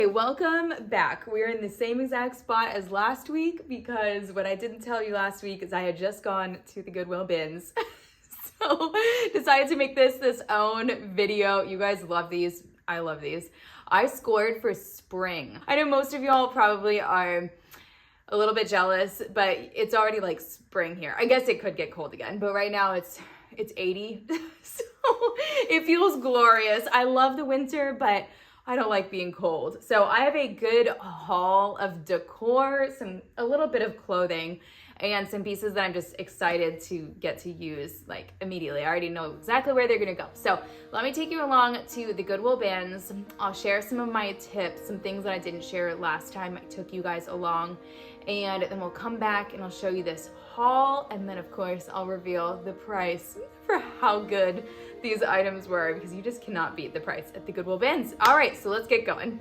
Hey, welcome back. We're in the same exact spot as last week because what I didn't tell you last week is I had just gone to the Goodwill Bins. So decided to make this own video. You guys love these. I love these. I scored for spring. I know most of y'all probably are a little bit jealous, but it's already like spring here. I guess it could get cold again, but right now it's 80. So it feels glorious. I love the winter, but I don't like being cold. So I have a good haul of decor, a little bit of clothing, and some pieces that I'm just excited to get to use like immediately. I already know exactly where they're gonna go. So let me take you along to the Goodwill Bins. I'll share some of my tips, some things that I didn't share last time I took you guys along. And then we'll come back and I'll show you this haul. And then of course I'll reveal the price for how good these items were, because you just cannot beat the price at the Goodwill Bins. All right, so let's get going.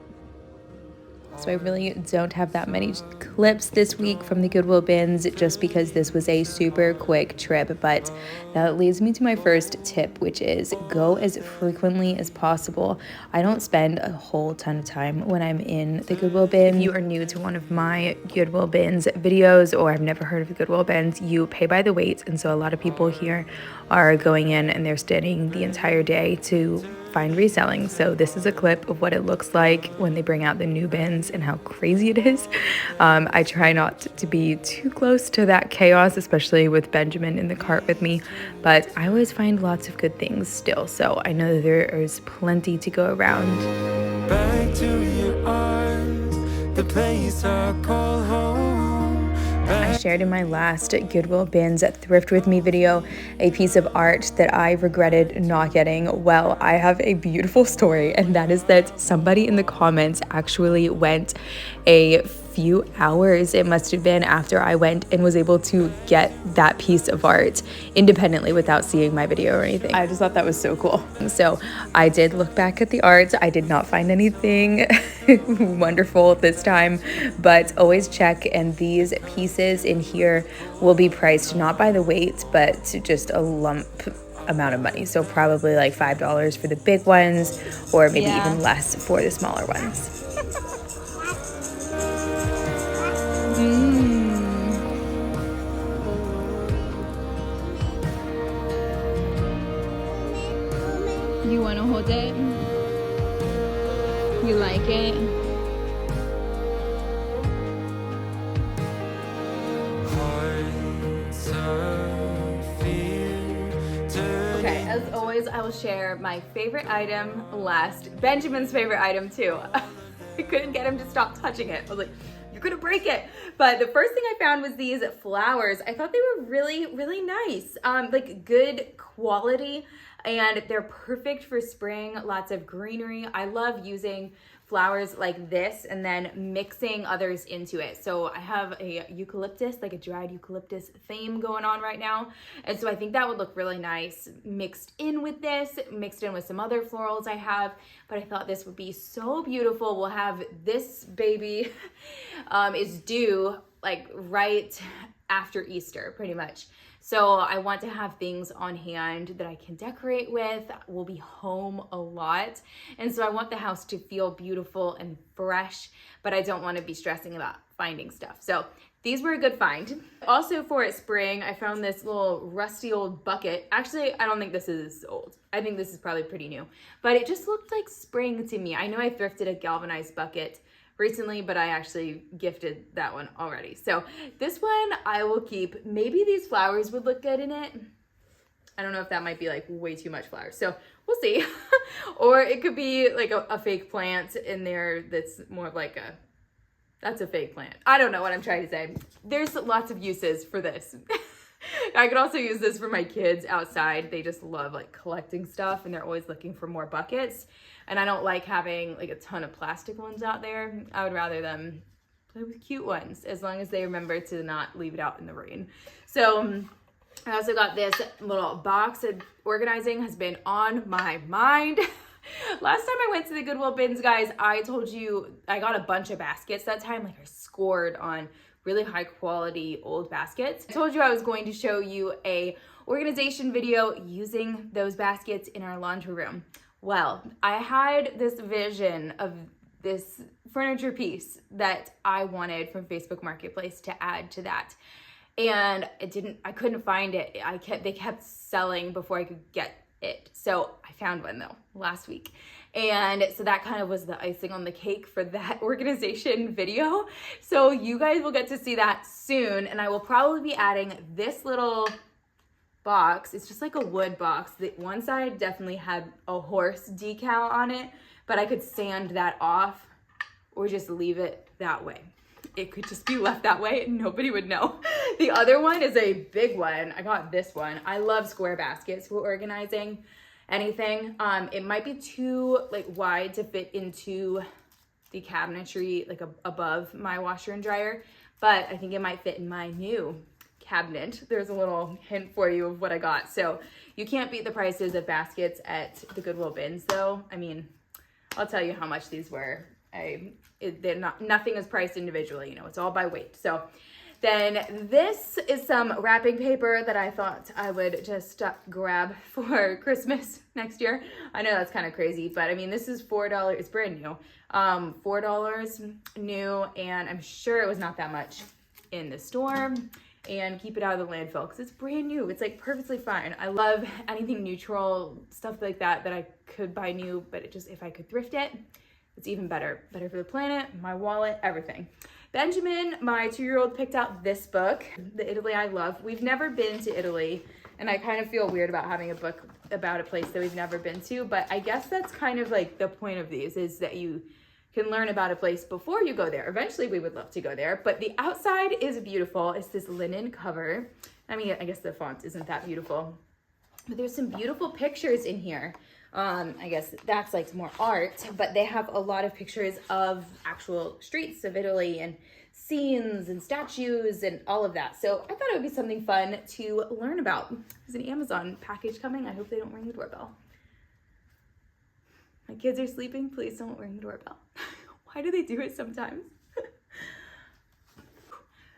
So I really don't have that many clips this week from the Goodwill Bins just because this was a super quick trip, but that leads me to my first tip, which is go as frequently as possible. I don't spend a whole ton of time when I'm in the Goodwill Bin. If you are new to one of my Goodwill Bins videos or have never heard of the Goodwill Bins, you pay by the weight, and so a lot of people here are going in and they're standing the entire day to find reselling. So this is a clip of what it looks like when they bring out the new bins and how crazy it is. I try not to be too close to that chaos, especially with Benjamin in the cart with me, but I always find lots of good things still. So I know that there is plenty to go around. Back to your arms, the place I call home. I shared in my last Goodwill Bins Thrift With Me video a piece of art that I regretted not getting. Well, I have a beautiful story, and that is that somebody in the comments actually went a few hours, it must have been, after I went and was able to get that piece of art independently without seeing my video or anything. I just thought that was so cool. So I did look back at the art. I did not find anything wonderful this time, but always check, and these pieces in here will be priced not by the weight, but just a lump amount of money. So probably like $5 for the big ones, or maybe even less for the smaller ones. You want to hold it? You like it? Okay, as always, I will share my favorite item last. Benjamin's favorite item too. I couldn't get him to stop touching it. I was like, you're gonna break it. But the first thing I found was these flowers. I thought they were really, really nice. Like good quality, and they're perfect for spring. Lots of greenery. I love using flowers like this and then mixing others into it. So I have a eucalyptus, like a dried eucalyptus theme going on right now. And so I think that would look really nice mixed in with this, mixed in with some other florals I have. But I thought this would be so beautiful. We'll have this baby is due like right after Easter, pretty much. So I want to have things on hand that I can decorate with. We'll be home a lot. And so I want the house to feel beautiful and fresh, but I don't want to be stressing about finding stuff. So these were a good find. Also for spring, I found this little rusty old bucket. Actually, I don't think this is old. I think this is probably pretty new, but it just looked like spring to me. I know I thrifted a galvanized bucket recently, but I actually gifted that one already. So this one I will keep. Maybe these flowers would look good in it. I don't know if that might be like way too much flowers. So we'll see. Or it could be like a fake plant in there that's more of like that's a fake plant. I don't know what I'm trying to say. There's lots of uses for this. I could also use this for my kids outside. They just love like collecting stuff, and they're always looking for more buckets. And I don't like having like a ton of plastic ones out there. I would rather them play with cute ones, as long as they remember to not leave it out in the rain. So I also got this little box. Organizing has been on my mind. Last time I went to the Goodwill Bins, guys, I told you I got a bunch of baskets that time. Like I scored on really high quality old baskets. I told you I was going to show you a organization video using those baskets in our laundry room. Well, I had this vision of this furniture piece that I wanted from Facebook Marketplace to add to that. And I couldn't find it. They kept selling before I could get it. So I found one though last week. And so that kind of was the icing on the cake for that organization video. So you guys will get to see that soon. And I will probably be adding this little box. It's just like a wood box. The one side definitely had a horse decal on it, but I could sand that off or just leave it that way. It could just be left that way and nobody would know. The other one is a big one. I got this one. I love square baskets for organizing anything. It might be too like wide to fit into the cabinetry like above my washer and dryer, but I think it might fit in my new cabinet. There's a little hint for you of what I got. So you can't beat the prices of baskets at the Goodwill Bins though. I mean, I'll tell you how much these were. Nothing is priced individually, you know, it's all by weight. So then this is some wrapping paper that I thought I would just grab for Christmas next year. I know that's kind of crazy, but I mean, this is $4. It's brand new. $4 new, and I'm sure it was not that much in the store. And keep it out of the landfill because it's brand new. It's like perfectly fine. I love anything neutral, stuff like that I could buy new, but it just, if I could thrift it, it's even better. Better for the planet, my wallet, everything. Benjamin, my 2-year-old, picked out this book, The Italy I Love. We've never been to Italy, and I kind of feel weird about having a book about a place that we've never been to, but I guess that's kind of like the point of these, is that you can learn about a place before you go there. Eventually we would love to go there, but the outside is beautiful. It's this linen cover. I mean, I guess the font isn't that beautiful, but there's some beautiful pictures in here. I guess that's like more art, but they have a lot of pictures of actual streets of Italy and scenes and statues and all of that. So I thought it would be something fun to learn about. There's an Amazon package coming. I hope they don't ring the doorbell. My kids are sleeping. Please don't ring the doorbell. Why do they do it sometimes?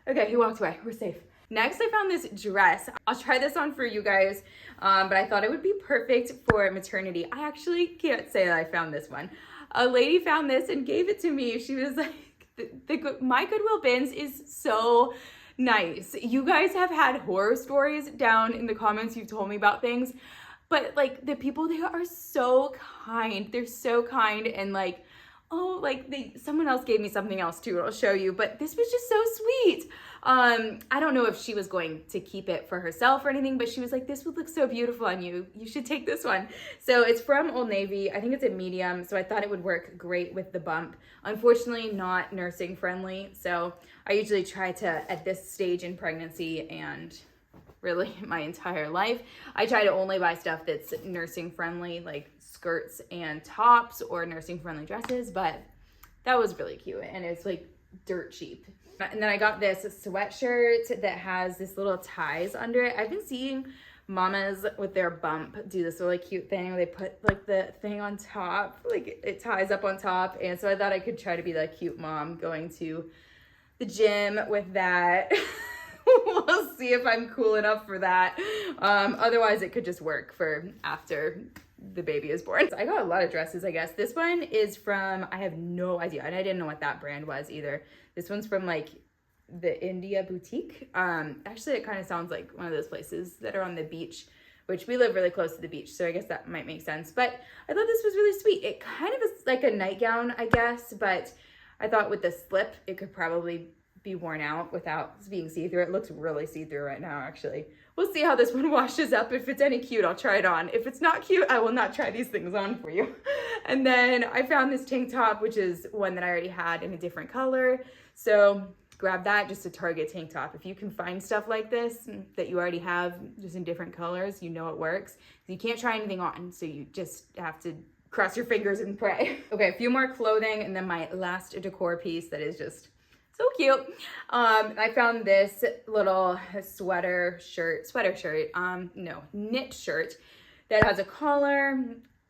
Okay, he walked away. We're safe. Next, I found this dress. I'll try this on for you guys, but I thought it would be perfect for maternity. I actually can't say that I found this one. A lady found this and gave it to me. She was like, my Goodwill Bins is so nice. You guys have had horror stories down in the comments. You've told me about things, but like the people there are so kind. They're so kind, and like, oh, like someone else gave me something else too. I'll show you, but this was just so sweet. I don't know if she was going to keep it for herself or anything, but she was like, this would look so beautiful on you. You should take this one. So it's from Old Navy. I think it's a medium, so I thought it would work great with the bump. Unfortunately, not nursing friendly. So I usually try to, at this stage in pregnancy and really my entire life, I try to only buy stuff that's nursing friendly, like skirts and tops or nursing friendly dresses, but that was really cute and it's like dirt cheap. And then I got this sweatshirt that has this little ties under it. I've been seeing mamas with their bump do this really cute thing where they put like the thing on top, like it ties up on top. And so I thought I could try to be that cute mom going to the gym with that. We'll see if I'm cool enough for that. Otherwise it could just work for after the baby is born. So I got a lot of dresses, I guess. This one is from, I have no idea, and I didn't know what that brand was either. This one's from like the India Boutique. Actually, it kind of sounds like one of those places that are on the beach, which we live really close to the beach, so I guess that might make sense. But I thought this was really sweet. It kind of is like a nightgown, I guess, but I thought with the slip, it could probably be worn out without being see-through. It looks really see-through right now, actually. We'll see how this one washes up. If it's any cute, I'll try it on. If it's not cute, I will not try these things on for you. And then I found this tank top, which is one that I already had in a different color. So grab that, just a Target tank top. If you can find stuff like this that you already have just in different colors, you know it works. You can't try anything on, so you just have to cross your fingers and pray. Okay, a few more clothing, and then my last decor piece that is just so cute. I found this little knit shirt that has a collar,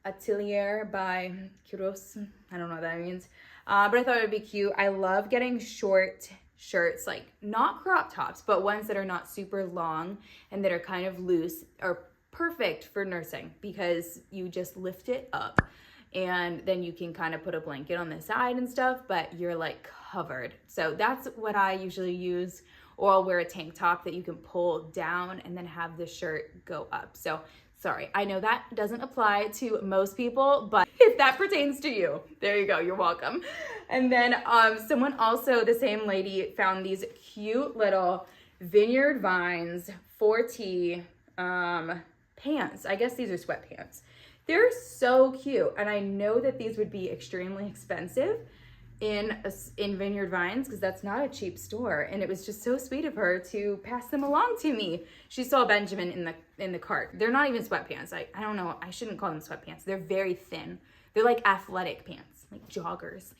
Atelier by Kuros. I don't know what that means, but I thought it would be cute. I love getting short shirts, like not crop tops, but ones that are not super long and that are kind of loose, are perfect for nursing because you just lift it up and then you can kind of put a blanket on the side and stuff, but you're like covered. So that's what I usually use, or I'll wear a tank top that you can pull down and then have the shirt go up. So sorry, I know that doesn't apply to most people, but if that pertains to you, there you go, you're welcome. And then someone also, the same lady, found these cute little Vineyard Vines 4T pants. I guess these are sweatpants. They're so cute, and I know that these would be extremely expensive in Vineyard Vines, because that's not a cheap store, and it was just so sweet of her to pass them along to me. She saw Benjamin in the cart. They're not even sweatpants. I don't know, I shouldn't call them sweatpants. They're very thin. They're like athletic pants, like joggers.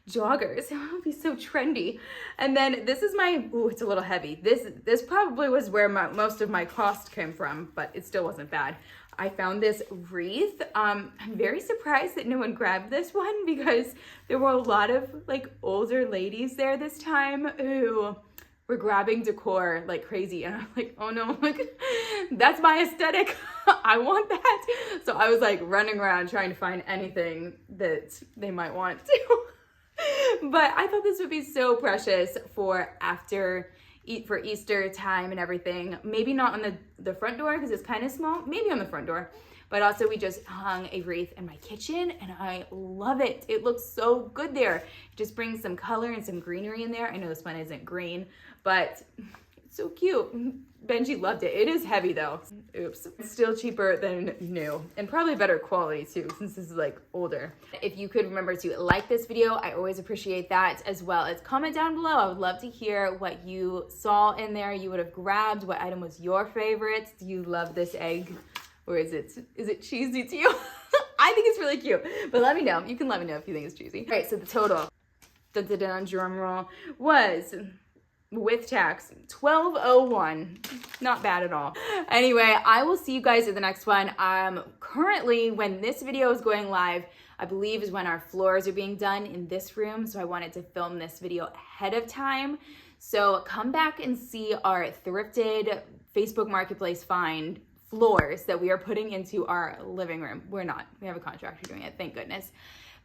Joggers, it would be so trendy. And then this is my, ooh, it's a little heavy. This probably was where most of my cost came from, but it still wasn't bad. I found this wreath. I'm very surprised that no one grabbed this one, because there were a lot of like older ladies there this time who were grabbing decor like crazy, and I'm like, oh no, like that's my aesthetic. I want that. So I was like running around trying to find anything that they might want to. But I thought this would be so precious for for Easter time and everything. Maybe not on the front door because it's kind of small, maybe on the front door. But also we just hung a wreath in my kitchen, and I love it. It looks so good there. It just brings some color and some greenery in there. I know this one isn't green, but it's so cute. Benji loved it. It is heavy though. Oops. It's still cheaper than new, and probably better quality too, since this is like older. If you could remember to like this video, I always appreciate that, as well as comment down below. I would love to hear what you saw in there, you would have grabbed, what item was your favorite. Do you love this egg, or is it cheesy to you? I think it's really cute, but let me know. You can let me know if you think it's cheesy. All right, so the total, drum roll, was, with tax, $12.01. Not bad at all. Anyway, I will see you guys in the next one. Currently, when this video is going live, I believe is when our floors are being done in this room. So I wanted to film this video ahead of time. So come back and see our thrifted Facebook Marketplace find floors that we are putting into our living room. We're not. We have a contractor doing it, thank goodness.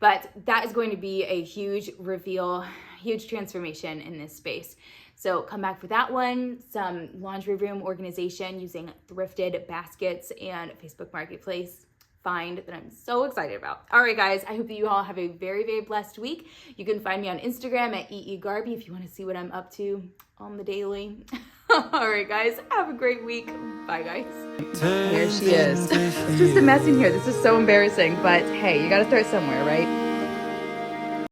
But that is going to be a huge reveal, huge transformation in this space. So come back for that one, some laundry room organization using thrifted baskets and Facebook Marketplace find that I'm so excited about. All right, guys, I hope that you all have a very, very blessed week. You can find me on Instagram at EEGarby if you want to see what I'm up to on the daily. All right, guys, have a great week. Bye, guys. There she is. It's just a mess in here. This is so embarrassing, but hey, you got to start somewhere, right?